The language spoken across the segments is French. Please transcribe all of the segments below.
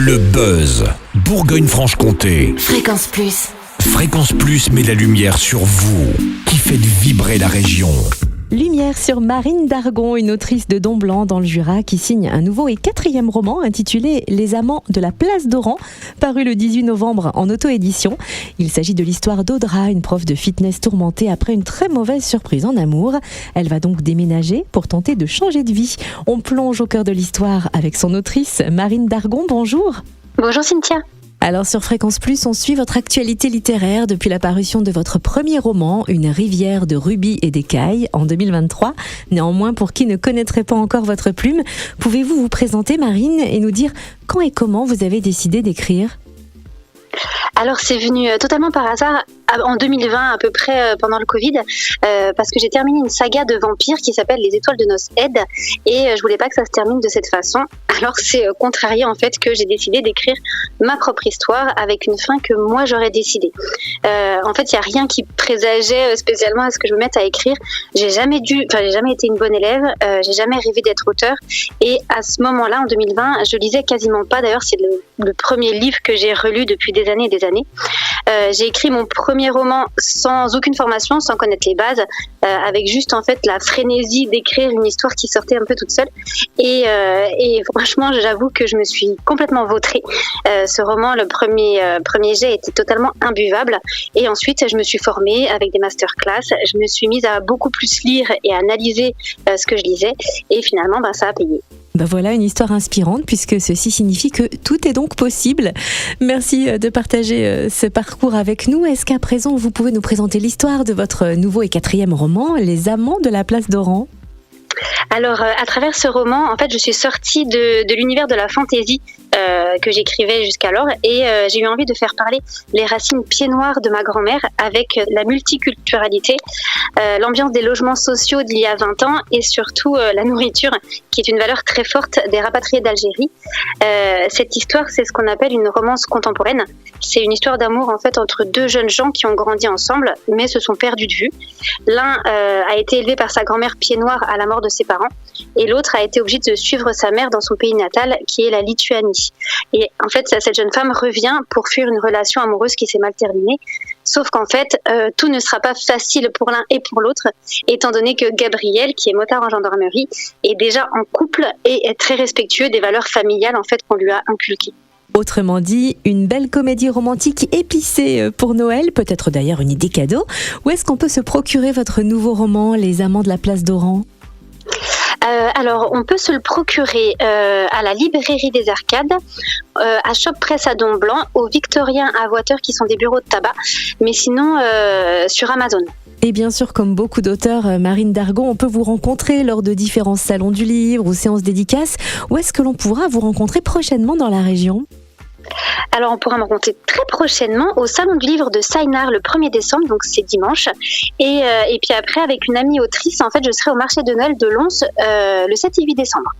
Le buzz Bourgogne-Franche-Comté. Fréquence Plus. Fréquence Plus met la lumière sur vous, qui faites vibrer la région. Lumière sur Marine Dargon, une autrice de Domblanc dans le Jura qui signe un nouveau et 4e roman intitulé Les Amants de la Place d'Oran, paru le 18 novembre en auto-édition. Il s'agit de l'histoire d'Audra, une prof de fitness tourmentée après une très mauvaise surprise en amour. Elle va donc déménager pour tenter de changer de vie. On plonge au cœur de l'histoire avec son autrice Marine Dargon. Bonjour. Bonjour Cynthia. Alors sur Fréquence Plus, on suit votre actualité littéraire depuis la parution de votre premier roman, Une rivière de rubis et d'écailles, en 2023. Néanmoins, pour qui ne connaîtrait pas encore votre plume, pouvez-vous vous présenter, Marine, et nous dire quand et comment vous avez décidé d'écrire ? Alors c'est venu totalement par hasard en 2020 à peu près pendant le Covid parce que j'ai terminé une saga de vampires qui s'appelle Les Étoiles de Noces Ed et je voulais pas que ça se termine de cette façon. Alors c'est contrarié en fait que j'ai décidé d'écrire ma propre histoire avec une fin que moi j'aurais décidée. En fait il y a rien qui présageait spécialement à ce que je me mette à écrire. J'ai jamais été une bonne élève, j'ai jamais rêvé d'être auteur et à ce moment-là en 2020 je lisais quasiment pas. D'ailleurs c'est le premier livre que j'ai relu depuis des années et des années. J'ai écrit mon premier roman sans aucune formation, sans connaître les bases, avec juste en fait la frénésie d'écrire une histoire qui sortait un peu toute seule. Et franchement, j'avoue que je me suis complètement vautrée. Ce roman, le premier jet était totalement imbuvable. Et ensuite, je me suis formée avec des masterclass. Je me suis mise à beaucoup plus lire et à analyser ce que je lisais. Et finalement, ça a payé. Voilà une histoire inspirante puisque ceci signifie que tout est donc possible. Merci de partager ce parcours avec nous. Est-ce qu'à présent vous pouvez nous présenter l'histoire de votre nouveau et 4e roman, Les Amants de la Place d'Oran ? Alors, à travers ce roman, en fait, je suis sortie de l'univers de la fantaisie que j'écrivais jusqu'alors et j'ai eu envie de faire parler les racines pieds noirs de ma grand-mère avec la multiculturalité, l'ambiance des logements sociaux d'il y a 20 ans et surtout la nourriture qui est une valeur très forte des rapatriés d'Algérie. Cette histoire, c'est ce qu'on appelle une romance contemporaine. C'est une histoire d'amour en fait entre deux jeunes gens qui ont grandi ensemble mais se sont perdus de vue. L'un a été élevé par sa grand-mère pieds noirs à la mort de ses parents et l'autre a été obligé de suivre sa mère dans son pays natal qui est la Lituanie. Et en fait, cette jeune femme revient pour fuir une relation amoureuse qui s'est mal terminée. Sauf qu'en fait, tout ne sera pas facile pour l'un et pour l'autre, étant donné que Gabriel, qui est motard en gendarmerie, est déjà en couple et est très respectueux des valeurs familiales en fait qu'on lui a inculquées. Autrement dit, une belle comédie romantique épicée pour Noël, peut-être d'ailleurs une idée cadeau. Où est-ce qu'on peut se procurer votre nouveau roman, Les Amants de la Place d'Oran ? Alors, on peut se le procurer à la librairie des Arcades, à Shop Presse à Domblanc, au Victorien à Voiteur qui sont des bureaux de tabac, mais sinon sur Amazon. Et bien sûr, comme beaucoup d'auteurs, Marine Dargon, on peut vous rencontrer lors de différents salons du livre ou séances dédicaces. Où est-ce que l'on pourra vous rencontrer prochainement dans la région ? Alors on pourra me rencontrer très prochainement au Salon du Livre de Saïnard le 1er décembre, donc c'est dimanche. Et puis après, avec une amie autrice, en fait, je serai au marché de Noël de Lons le 7 et 8 décembre.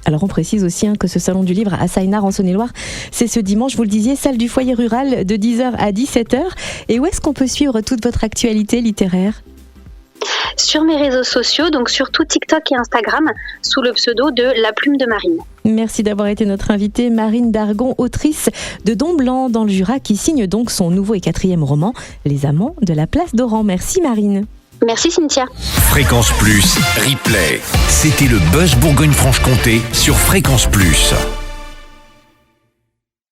Alors on précise aussi que ce Salon du Livre à Saïnard en Saône-et-Loire, c'est ce dimanche, vous le disiez, salle du foyer rural de 10h à 17h. Et où est-ce qu'on peut suivre toute votre actualité littéraire ? Sur mes réseaux sociaux, donc surtout TikTok et Instagram, sous le pseudo de La Plume de Marine. Merci d'avoir été notre invitée, Marine Dargon, autrice de Domblanc dans le Jura, qui signe donc son nouveau et 4e roman, Les Amants de la Place d'Oran. Merci Marine. Merci Cynthia. Fréquence Plus, replay. C'était le buzz Bourgogne-Franche-Comté sur Fréquence Plus.